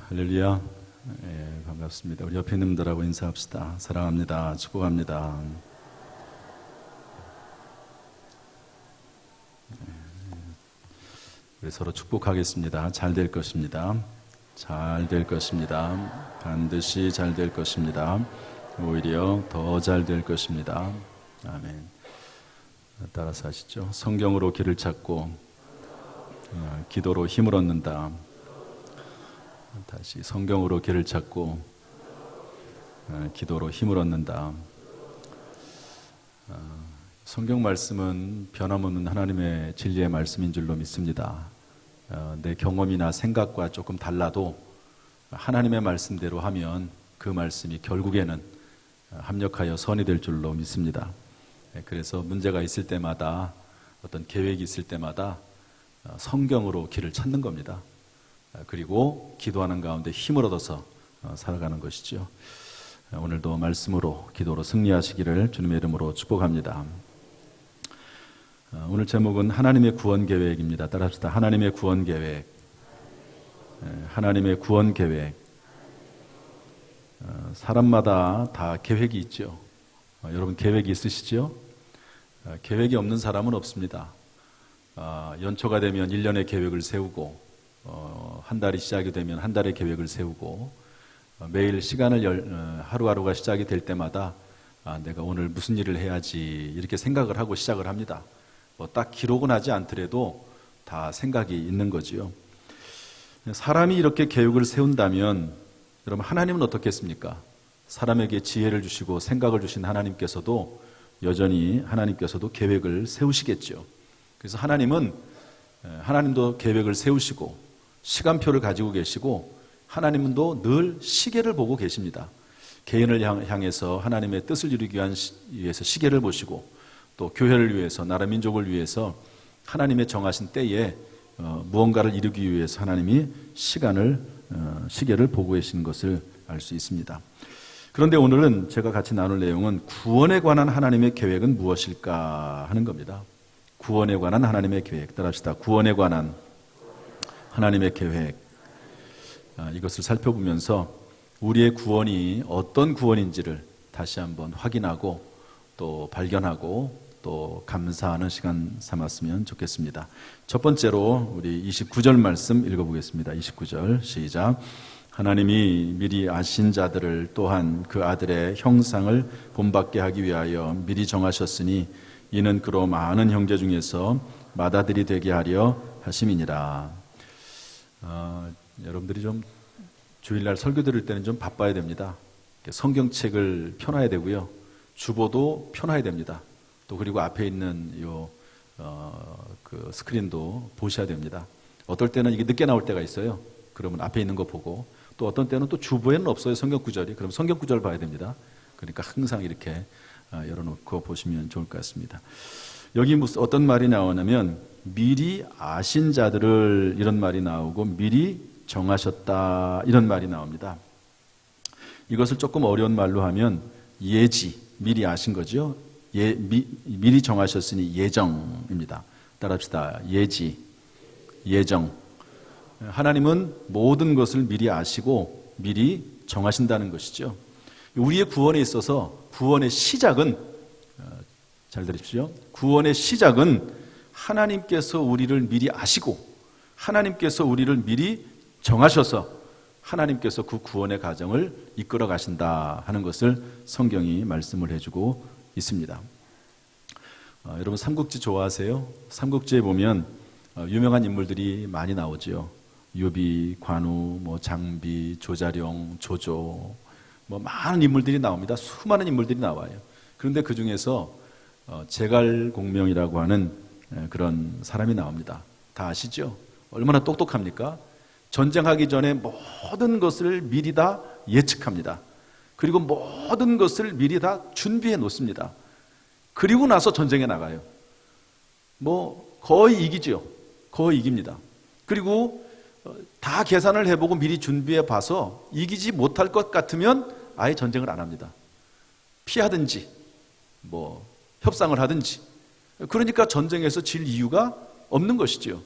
할렐루야. 예, 반갑습니다. 우리 옆에 있는 분들하고 인사합시다. 사랑합니다. 축복합니다. 우리 서로 축복하겠습니다. 잘 될 것입니다. 잘 될 것입니다. 반드시 잘 될 것입니다. 오히려 더 잘 될 것입니다. 아멘. 따라서 하시죠. 성경으로 길을 찾고 기도로 힘을 얻는다. 다시 성경으로 길을 찾고 기도로 힘을 얻는다. 성경 말씀은 변함없는 하나님의 진리의 말씀인 줄로 믿습니다. 내 경험이나 생각과 조금 달라도 하나님의 말씀대로 하면 그 말씀이 결국에는 합력하여 선이 될 줄로 믿습니다. 그래서 문제가 있을 때마다 어떤 계획이 있을 때마다 성경으로 길을 찾는 겁니다. 그리고 기도하는 가운데 힘을 얻어서 살아가는 것이죠. 오늘도 말씀으로 기도로 승리하시기를 주님의 이름으로 축복합니다. 오늘 제목은 하나님의 구원 계획입니다. 따라합시다. 하나님의 구원 계획. 하나님의 구원 계획. 사람마다 다 계획이 있죠. 여러분 계획이 있으시죠? 계획이 없는 사람은 없습니다. 연초가 되면 1년의 계획을 세우고 한 달이 시작이 되면 한 달의 계획을 세우고 매일 시간을 하루하루가 시작이 될 때마다 내가 오늘 무슨 일을 해야지 이렇게 생각을 하고 시작을 합니다. 딱 기록은 하지 않더라도 다 생각이 있는 거지요. 사람이 이렇게 계획을 세운다면 여러분 하나님은 어떻겠습니까? 사람에게 지혜를 주시고 생각을 주신 하나님께서도 여전히 하나님께서도 계획을 세우시겠죠. 그래서 하나님도 계획을 세우시고 시간표를 가지고 계시고 하나님도 늘 시계를 보고 계십니다. 개인을 향해서 하나님의 뜻을 이루기 위해서 시계를 보시고 또 교회를 위해서 나라 민족을 위해서 하나님의 정하신 때에 무언가를 이루기 위해서 하나님이 시계를 보고 계시는 것을 알 수 있습니다. 그런데 오늘은 제가 같이 나눌 내용은 구원에 관한 하나님의 계획은 무엇일까 하는 겁니다. 구원에 관한 하나님의 계획. 따라합시다. 구원에 관한 하나님의 계획. 이것을 살펴보면서 우리의 구원이 어떤 구원인지를 다시 한번 확인하고 또 발견하고 또 감사하는 시간 삼았으면 좋겠습니다. 첫 번째로 우리 29절 말씀 읽어보겠습니다. 29절 시작. 하나님이 미리 아신 자들을 또한 그 아들의 형상을 본받게 하기 위하여 미리 정하셨으니 이는 그로 많은 형제 중에서 맏아들이 되게 하려 하심이니라. 여러분들이 좀 주일날 설교 들을 때는 좀 바빠야 됩니다. 성경책을 펴놔야 되고요. 주보도 펴놔야 됩니다. 또 그리고 앞에 있는 그 스크린도 보셔야 됩니다. 어떨 때는 이게 늦게 나올 때가 있어요. 그러면 앞에 있는 거 보고 또 어떤 때는 또 주보에는 없어요. 성경 구절이. 그럼 성경 구절 봐야 됩니다. 그러니까 항상 이렇게 열어놓고 보시면 좋을 것 같습니다. 여기 어떤 말이 나오냐면 미리 아신 자들을 이런 말이 나오고 미리 정하셨다 이런 말이 나옵니다. 이것을 조금 어려운 말로 하면 예지, 미리 아신 거죠. 미리 정하셨으니 예정입니다. 따라합시다. 예지, 예정. 하나님은 모든 것을 미리 아시고 미리 정하신다는 것이죠. 우리의 구원에 있어서 구원의 시작은 잘 들으십시오. 구원의 시작은 하나님께서 우리를 미리 아시고 하나님께서 우리를 미리 정하셔서 하나님께서 그 구원의 과정을 이끌어 가신다 하는 것을 성경이 말씀을 해주고 있습니다. 여러분 삼국지 좋아하세요? 삼국지에 보면 유명한 인물들이 많이 나오죠. 유비, 관우, 장비, 조자룡, 조조 많은 인물들이 나옵니다. 수많은 인물들이 나와요. 그런데 그 중에서 제갈공명이라고 하는 그런 사람이 나옵니다. 다 아시죠? 얼마나 똑똑합니까? 전쟁하기 전에 모든 것을 미리 다 예측합니다. 그리고 모든 것을 미리 다 준비해 놓습니다. 그리고 나서 전쟁에 나가요. 거의 이기죠. 거의 이깁니다. 그리고 다 계산을 해보고 미리 준비해 봐서 이기지 못할 것 같으면 아예 전쟁을 안 합니다. 피하든지 협상을 하든지. 그러니까 전쟁에서 질 이유가 없는 것이죠.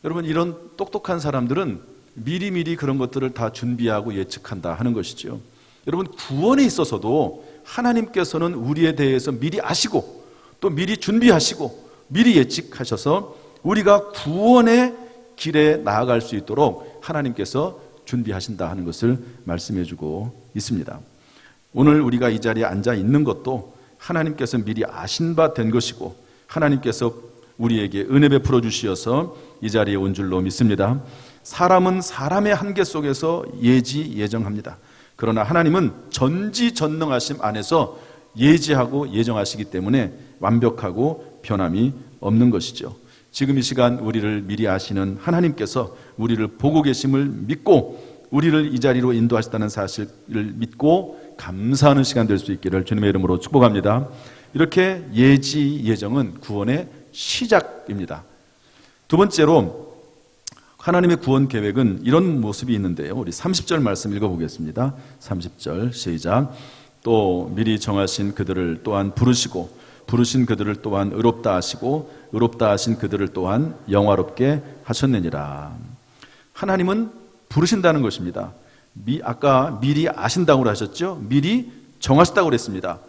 여러분 이런 똑똑한 사람들은 미리미리 그런 것들을 다 준비하고 예측한다 하는 것이죠. 여러분, 구원에 있어서도 하나님께서는 우리에 대해서 미리 아시고 또 미리 준비하시고 미리 예측하셔서 우리가 구원의 길에 나아갈 수 있도록 하나님께서 준비하신다 하는 것을 말씀해 주고 있습니다. 오늘 우리가 이 자리에 앉아 있는 것도 하나님께서 미리 아신 바 된 것이고 하나님께서 우리에게 은혜 베풀어 주시어서 이 자리에 온 줄로 믿습니다. 사람은 사람의 한계 속에서 예정합니다. 그러나 하나님은 전지전능하심 안에서 예지하고 예정하시기 때문에 완벽하고 변함이 없는 것이죠. 지금 이 시간 우리를 미리 아시는 하나님께서 우리를 보고 계심을 믿고 우리를 이 자리로 인도하셨다는 사실을 믿고 감사하는 시간 될 수 있기를 주님의 이름으로 축복합니다. 이렇게 예정은 구원의 시작입니다. 두 번째로 하나님의 구원 계획은 이런 모습이 있는데요. 우리 30절 말씀 읽어보겠습니다. 30절 시작. 또 미리 정하신 그들을 또한 부르시고 부르신 그들을 또한 의롭다 하시고 의롭다 하신 그들을 또한 영화롭게 하셨느니라. 하나님은 부르신다는 것입니다. 아까 미리 아신다고 하셨죠? 미리 정하셨다고 그랬습니다.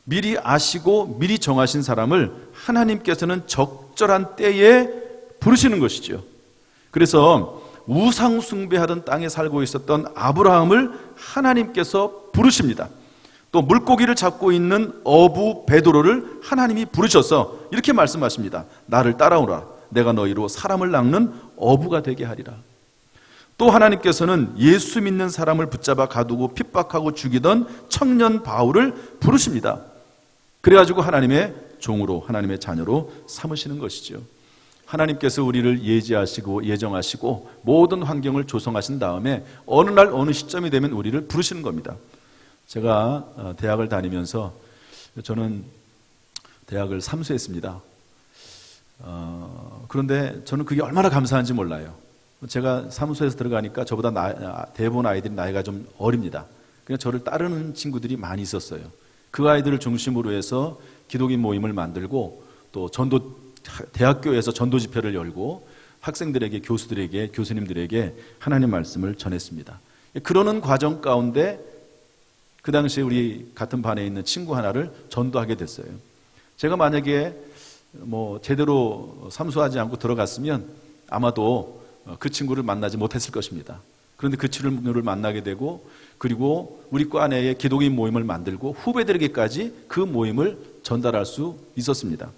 미리 아시고 미리 정하신 사람을 하나님께서는 적절한 때에 부르시는 것이죠. 그래서 우상 숭배하던 땅에 살고 있었던 아브라함을 하나님께서 부르십니다. 또 물고기를 잡고 있는 어부 베드로를 하나님이 부르셔서 이렇게 말씀하십니다. 나를 따라오라. 내가 너희로 사람을 낚는 어부가 되게 하리라. 또 하나님께서는 예수 믿는 사람을 붙잡아 가두고 핍박하고 죽이던 청년 바울을 부르십니다. 그래가지고 하나님의 종으로 하나님의 자녀로 삼으시는 것이죠. 하나님께서 우리를 예지하시고 예정하시고 모든 환경을 조성하신 다음에 어느 날 어느 시점이 되면 우리를 부르시는 겁니다. 제가 대학을 다니면서 저는 대학을 삼수했습니다. 그런데 저는 그게 얼마나 감사한지 몰라요. 제가 사무소에서 들어가니까 저보다 대부분 아이들이 나이가 좀 어립니다. 그냥 저를 따르는 친구들이 많이 있었어요. 그 아이들을 중심으로 해서 기독인 모임을 만들고 또 대학교에서 전도 집회를 열고 학생들에게, 교수들에게, 교수님들에게 하나님 말씀을 전했습니다. 그러는 과정 가운데 그 당시에 우리 같은 반에 있는 친구 하나를 전도하게 됐어요. 제가 만약에 제대로 삼수하지 않고 들어갔으면 아마도 그 친구를 만나지 못했을 것입니다. 그런데 그 친구를 만나게 되고 그리고 우리 과 내에 기독인 모임을 만들고 후배들에게까지 그 모임을 전달할 수 있었습니다.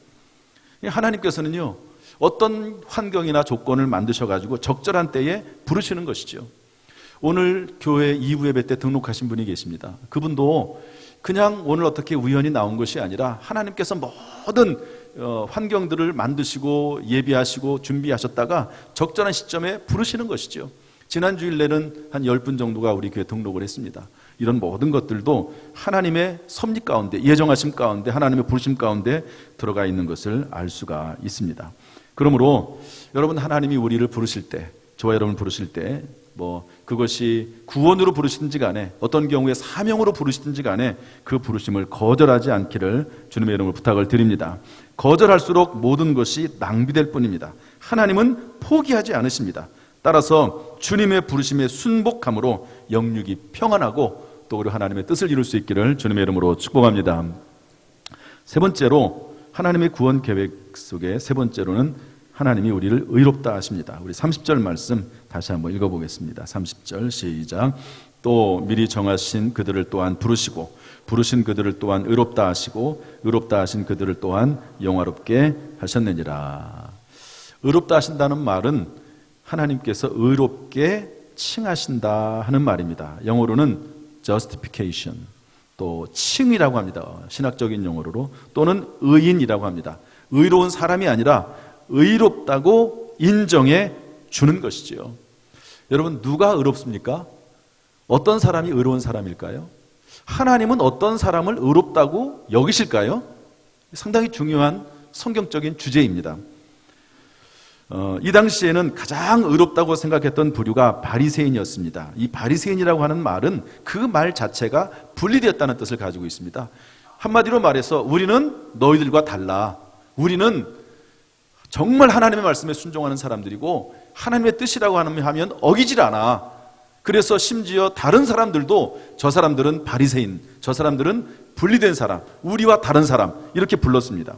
하나님께서는요, 어떤 환경이나 조건을 만드셔가지고 적절한 때에 부르시는 것이죠. 오늘 교회 2부 예배 때 등록하신 분이 계십니다. 그분도 그냥 오늘 어떻게 우연히 나온 것이 아니라 하나님께서 모든 환경들을 만드시고 예비하시고 준비하셨다가 적절한 시점에 부르시는 것이죠. 지난 주일내는 한 10분 정도가 우리 교회 등록을 했습니다. 이런 모든 것들도 하나님의 섭리 가운데, 예정하심 가운데, 하나님의 부르심 가운데 들어가 있는 것을 알 수가 있습니다. 그러므로 여러분, 하나님이 우리를 부르실 때, 저와 여러분을 부르실 때 그것이 구원으로 부르시든지 간에 어떤 경우에 사명으로 부르시든지 간에 그 부르심을 거절하지 않기를 주님의 이름으로 부탁을 드립니다. 거절할수록 모든 것이 낭비될 뿐입니다. 하나님은 포기하지 않으십니다. 따라서 주님의 부르심에 순복함으로 영육이 평안하고 또 우리 하나님의 뜻을 이룰 수 있기를 주님의 이름으로 축복합니다. 세 번째로 하나님의 구원 계획 속에 세 번째로는 하나님이 우리를 의롭다 하십니다. 우리 30절 말씀 다시 한번 읽어보겠습니다. 30절 시작. 또 미리 정하신 그들을 또한 부르시고 부르신 그들을 또한 의롭다 하시고 의롭다 하신 그들을 또한 영화롭게 하셨느니라. 의롭다 하신다는 말은 하나님께서 의롭게 칭하신다 하는 말입니다. 영어로는 justification, 또 칭이라고 합니다. 신학적인 용어로. 또는 의인이라고 합니다. 의로운 사람이 아니라 의롭다고 인정해 주는 것이지요. 여러분, 누가 의롭습니까? 어떤 사람이 의로운 사람일까요? 하나님은 어떤 사람을 의롭다고 여기실까요? 상당히 중요한 성경적인 주제입니다. 이 당시에는 가장 의롭다고 생각했던 부류가 바리새인이었습니다. 이 바리새인이라고 하는 말은 그 말 자체가 분리되었다는 뜻을 가지고 있습니다. 한마디로 말해서 우리는 너희들과 달라. 우리는 정말 하나님의 말씀에 순종하는 사람들이고 하나님의 뜻이라고 하면 어기질 않아. 그래서 심지어 다른 사람들도 저 사람들은 바리새인, 저 사람들은 분리된 사람, 우리와 다른 사람 이렇게 불렀습니다.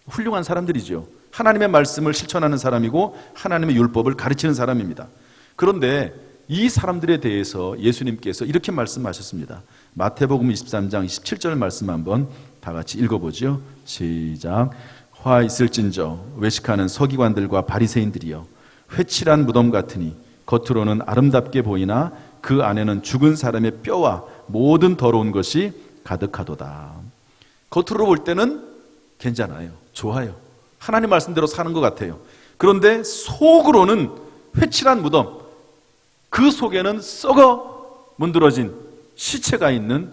훌륭한 사람들이죠. 하나님의 말씀을 실천하는 사람이고 하나님의 율법을 가르치는 사람입니다. 그런데 이 사람들에 대해서 예수님께서 이렇게 말씀하셨습니다. 마태복음 23장 27절 말씀 한번 다 같이 읽어보죠. 시작. 화 있을진저 외식하는 서기관들과 바리새인들이여, 회칠한 무덤 같으니 겉으로는 아름답게 보이나 그 안에는 죽은 사람의 뼈와 모든 더러운 것이 가득하도다. 겉으로 볼 때는 괜찮아요. 좋아요. 하나님 말씀대로 사는 것 같아요. 그런데 속으로는 회칠한 무덤, 그 속에는 썩어 문드러진 시체가 있는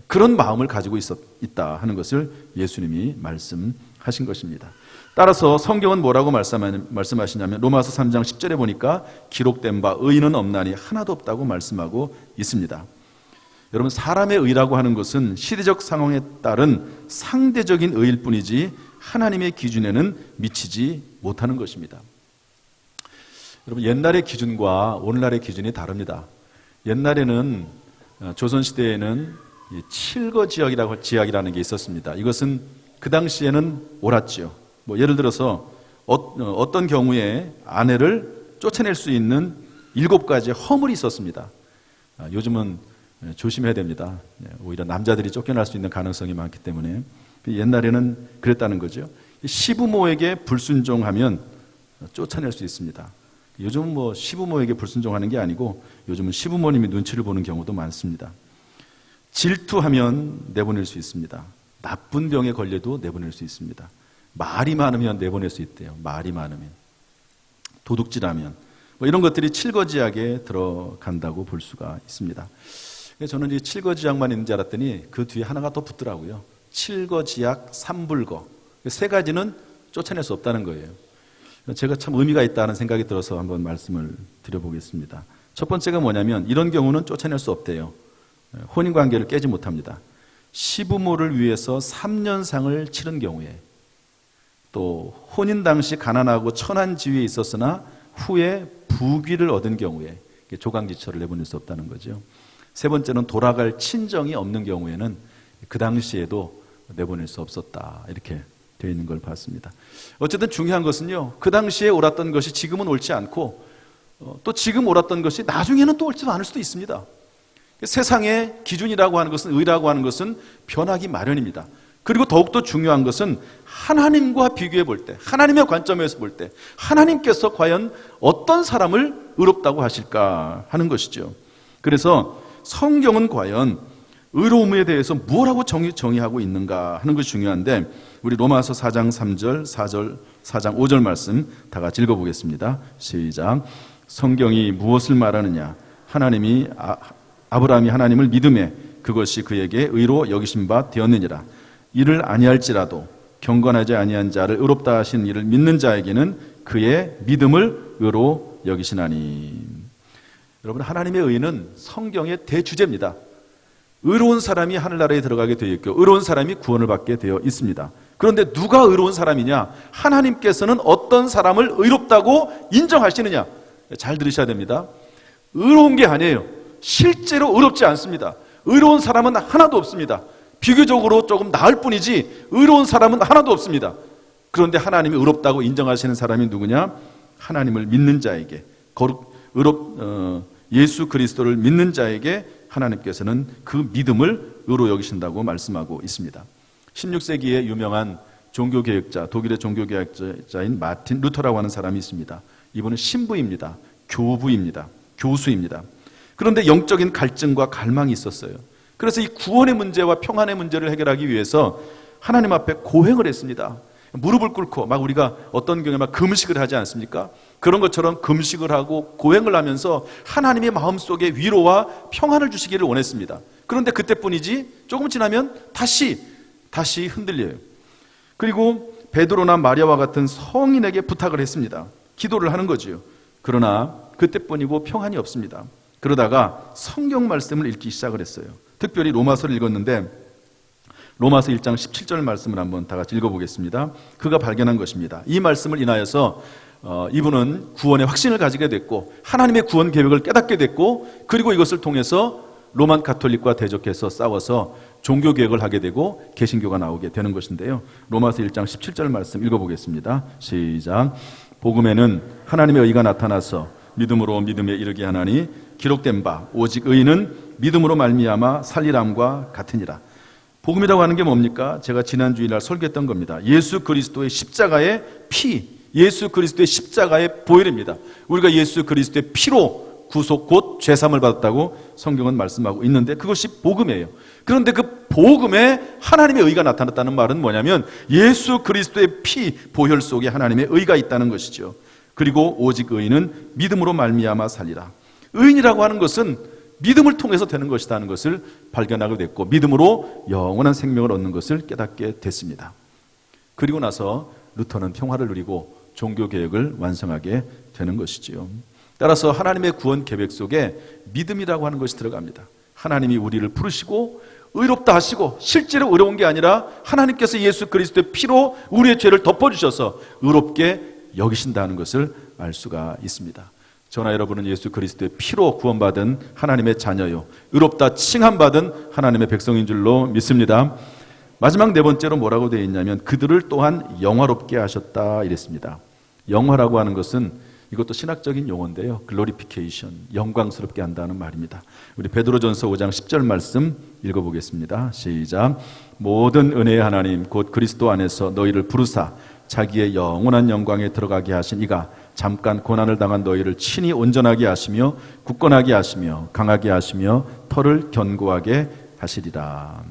그런 마음을 가지고 있다 하는 것을 예수님이 말씀하신 것입니다. 따라서 성경은 뭐라고 말씀하시냐면 로마서 3장 10절에 보니까 기록된 바 의인은 없나니 하나도 없다고 말씀하고 있습니다. 여러분, 사람의 의라고 하는 것은 시대적 상황에 따른 상대적인 의일 뿐이지 하나님의 기준에는 미치지 못하는 것입니다. 여러분, 옛날의 기준과 오늘날의 기준이 다릅니다. 옛날에는 조선시대에는 칠거지약이라는 게 있었습니다. 이것은 그 당시에는 옳았죠. 예를 들어서 어떤 경우에 아내를 쫓아낼 수 있는 7가지의 허물이 있었습니다. 요즘은 조심해야 됩니다. 오히려 남자들이 쫓겨날 수 있는 가능성이 많기 때문에. 옛날에는 그랬다는 거죠. 시부모에게 불순종하면 쫓아낼 수 있습니다. 요즘은 시부모에게 불순종하는 게 아니고 요즘은 시부모님이 눈치를 보는 경우도 많습니다. 질투하면 내보낼 수 있습니다. 나쁜 병에 걸려도 내보낼 수 있습니다. 말이 많으면 내보낼 수 있대요. 말이 많으면. 도둑질하면. 이런 것들이 칠거지약에 들어간다고 볼 수가 있습니다. 저는 이 칠거지약만 있는 줄 알았더니 그 뒤에 하나가 더 붙더라고요. 칠거지약, 삼불거. 3가지는 쫓아낼 수 없다는 거예요. 제가 참 의미가 있다는 생각이 들어서 한번 말씀을 드려보겠습니다. 첫 번째가 뭐냐면 이런 경우는 쫓아낼 수 없대요. 혼인관계를 깨지 못합니다. 시부모를 위해서 3년상을 치른 경우에, 또 혼인 당시 가난하고 천한 지위에 있었으나 후에 부귀를 얻은 경우에 조강지처를 내보낼 수 없다는 거죠. 3번째는 돌아갈 친정이 없는 경우에는 그 당시에도 내보낼 수 없었다, 이렇게 되어 있는 걸 봤습니다. 어쨌든 중요한 것은요, 그 당시에 옳았던 것이 지금은 옳지 않고 또 지금 옳았던 것이 나중에는 또 옳지 않을 수도 있습니다. 세상의 기준이라고 하는 것은, 의라고 하는 것은 변하기 마련입니다. 그리고 더욱더 중요한 것은 하나님과 비교해 볼 때, 하나님의 관점에서 볼 때 하나님께서 과연 어떤 사람을 의롭다고 하실까 하는 것이죠. 그래서 성경은 과연 의로움에 대해서 뭐라고 정의하고 있는가 하는 것이 중요한데, 우리 로마서 4장 3절, 4장 5절 말씀 다 같이 읽어보겠습니다. 시작. 성경이 무엇을 말하느냐? 하나님이 아브라함이 하나님을 믿음에 그것이 그에게 의로 여기신 바 되었느니라. 이를 아니할지라도 경건하지 아니한 자를 의롭다 하신 이를 믿는 자에게는 그의 믿음을 의로 여기시나니. 여러분, 하나님의 의는 성경의 대주제입니다. 의로운 사람이 하늘나라에 들어가게 되어 있고 의로운 사람이 구원을 받게 되어 있습니다. 그런데 누가 의로운 사람이냐? 하나님께서는 어떤 사람을 의롭다고 인정하시느냐? 잘 들으셔야 됩니다. 의로운 게 아니에요. 실제로 의롭지 않습니다. 의로운 사람은 하나도 없습니다. 비교적으로 조금 나을 뿐이지 의로운 사람은 하나도 없습니다. 그런데 하나님이 의롭다고 인정하시는 사람이 누구냐? 하나님을 믿는 자에게, 예수 그리스도를 믿는 자에게 하나님께서는 그 믿음을 의로 여기신다고 말씀하고 있습니다. 16세기의 유명한 종교개혁자, 독일의 종교개혁자인 마틴 루터라고 하는 사람이 있습니다. 이분은 신부입니다. 교부입니다. 교수입니다. 그런데 영적인 갈증과 갈망이 있었어요. 그래서 이 구원의 문제와 평안의 문제를 해결하기 위해서 하나님 앞에 고행을 했습니다. 무릎을 꿇고 막 우리가 어떤 경우에 막 금식을 하지 않습니까? 그런 것처럼 금식을 하고 고행을 하면서 하나님의 마음속에 위로와 평안을 주시기를 원했습니다. 그런데 그때뿐이지 조금 지나면 다시 흔들려요. 그리고 베드로나 마리아와 같은 성인에게 부탁을 했습니다. 기도를 하는 거지요. 그러나 그때뿐이고 평안이 없습니다. 그러다가 성경 말씀을 읽기 시작을 했어요. 특별히 로마서를 읽었는데 로마서 1장 17절 말씀을 한번 다 같이 읽어보겠습니다. 그가 발견한 것입니다. 이 말씀을 인하여서 이분은 구원의 확신을 가지게 됐고 하나님의 구원 계획을 깨닫게 됐고 그리고 이것을 통해서 로만 가톨릭과 대적해서 싸워서 종교 개혁을 하게 되고 개신교가 나오게 되는 것인데요. 로마서 1장 17절 말씀 읽어보겠습니다. 시작. 복음에는 하나님의 의가 나타나서 믿음으로 믿음에 이르게 하나니 기록된 바 오직 의인은 믿음으로 말미암아 살리람과 같으니라. 복음이라고 하는 게 뭡니까? 제가 지난 주일날 설교했던 겁니다. 예수 그리스도의 십자가의 피, 예수 그리스도의 십자가의 보혈입니다. 우리가 예수 그리스도의 피로 구속 곧 죄사함을 받았다고 성경은 말씀하고 있는데 그것이 복음이에요. 그런데 그 복음에 하나님의 의가 나타났다는 말은 뭐냐면 예수 그리스도의 피, 보혈 속에 하나님의 의가 있다는 것이죠. 그리고 오직 의인은 믿음으로 말미암아 살리라. 의인이라고 하는 것은 믿음을 통해서 되는 것이다 하는 것을 발견하게 됐고 믿음으로 영원한 생명을 얻는 것을 깨닫게 됐습니다. 그리고 나서 루터는 평화를 누리고 종교개혁을 완성하게 되는 것이지요. 따라서 하나님의 구원 계획 속에 믿음이라고 하는 것이 들어갑니다. 하나님이 우리를 부르시고 의롭다 하시고 실제로 의로운 게 아니라 하나님께서 예수 그리스도의 피로 우리의 죄를 덮어주셔서 의롭게 여기신다는 것을 알 수가 있습니다. 저나 여러분은 예수 그리스도의 피로 구원받은 하나님의 자녀요 의롭다 칭함받은 하나님의 백성인 줄로 믿습니다. 마지막 네 번째로 뭐라고 되어 있냐면 그들을 또한 영화롭게 하셨다 이랬습니다. 영화라고 하는 것은 이것도 신학적인 용어인데요. 글로리피케이션, 영광스럽게 한다는 말입니다. 우리 베드로전서 5장 10절 말씀 읽어보겠습니다. 시작. 모든 은혜의 하나님 곧 그리스도 안에서 너희를 부르사 자기의 영원한 영광에 들어가게 하신 이가 잠깐 고난을 당한 너희를 친히 온전하게 하시며 굳건하게 하시며 강하게 하시며 터를 견고하게 하시리라.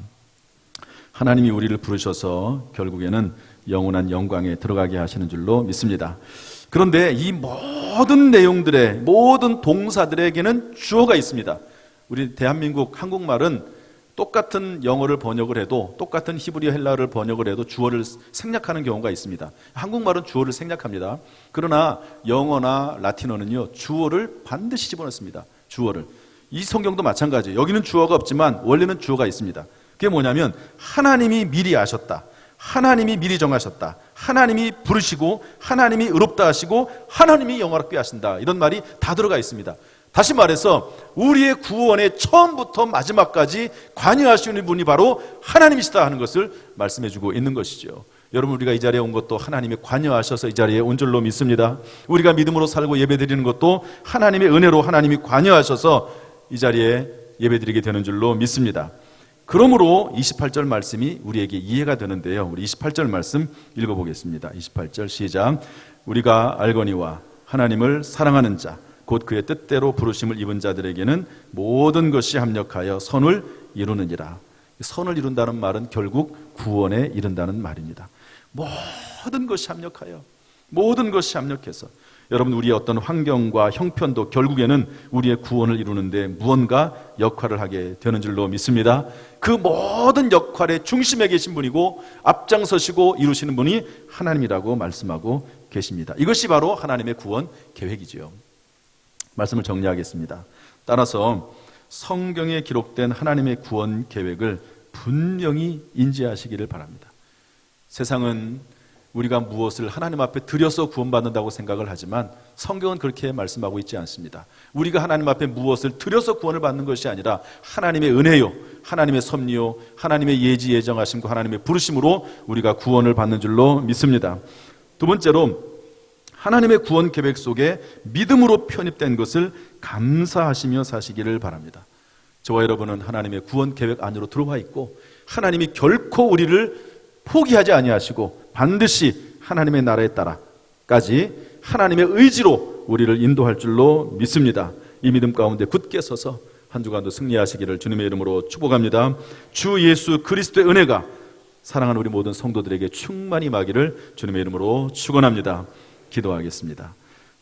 하나님이 우리를 부르셔서 결국에는 영원한 영광에 들어가게 하시는 줄로 믿습니다. 그런데 이 모든 내용들의 모든 동사들에게는 주어가 있습니다. 우리 대한민국 한국말은 똑같은 영어를 번역을 해도 똑같은 히브리어 헬라어를 번역을 해도 주어를 생략하는 경우가 있습니다. 한국말은 주어를 생략합니다. 그러나 영어나 라틴어는요 주어를 반드시 집어넣습니다. 주어를. 이 성경도 마찬가지예요. 여기는 주어가 없지만 원래는 주어가 있습니다. 그게 뭐냐면 하나님이 미리 아셨다. 하나님이 미리 정하셨다. 하나님이 부르시고 하나님이 의롭다 하시고 하나님이 영화롭게 하신다. 이런 말이 다 들어가 있습니다. 다시 말해서 우리의 구원의 처음부터 마지막까지 관여하시는 분이 바로 하나님이시다 하는 것을 말씀해주고 있는 것이죠. 여러분 우리가 이 자리에 온 것도 하나님이 관여하셔서 이 자리에 온 줄로 믿습니다. 우리가 믿음으로 살고 예배드리는 것도 하나님의 은혜로 하나님이 관여하셔서 이 자리에 예배드리게 되는 줄로 믿습니다. 그러므로 28절 말씀이 우리에게 이해가 되는데요. 우리 28절 말씀 읽어보겠습니다. 28절 시작. 우리가 알거니와 하나님을 사랑하는 자 곧 그의 뜻대로 부르심을 입은 자들에게는 모든 것이 합력하여 선을 이루느니라. 선을 이룬다는 말은 결국 구원에 이른다는 말입니다. 모든 것이 합력하여 모든 것이 합력해서 여러분 우리의 어떤 환경과 형편도 결국에는 우리의 구원을 이루는데 무언가 역할을 하게 되는 줄로 믿습니다. 그 모든 역할의 중심에 계신 분이고 앞장서시고 이루시는 분이 하나님이라고 말씀하고 계십니다. 이것이 바로 하나님의 구원 계획이지요. 말씀을 정리하겠습니다. 따라서 성경에 기록된 하나님의 구원 계획을 분명히 인지하시기를 바랍니다. 세상은 우리가 무엇을 하나님 앞에 드려서 구원받는다고 생각을 하지만 성경은 그렇게 말씀하고 있지 않습니다. 우리가 하나님 앞에 무엇을 드려서 구원을 받는 것이 아니라 하나님의 은혜요, 하나님의 섭리요, 하나님의 예지 예정하심과 하나님의 부르심으로 우리가 구원을 받는 줄로 믿습니다. 두 번째로 하나님의 구원 계획 속에 믿음으로 편입된 것을 감사하시며 사시기를 바랍니다. 저와 여러분은 하나님의 구원 계획 안으로 들어와 있고 하나님이 결코 우리를 포기하지 아니하시고 반드시 하나님의 나라에 따라까지 하나님의 의지로 우리를 인도할 줄로 믿습니다. 이 믿음 가운데 굳게 서서 한 주간도 승리하시기를 주님의 이름으로 축복합니다. 주 예수 그리스도의 은혜가 사랑하는 우리 모든 성도들에게 충만히 임하기를 주님의 이름으로 축원합니다. 기도하겠습니다.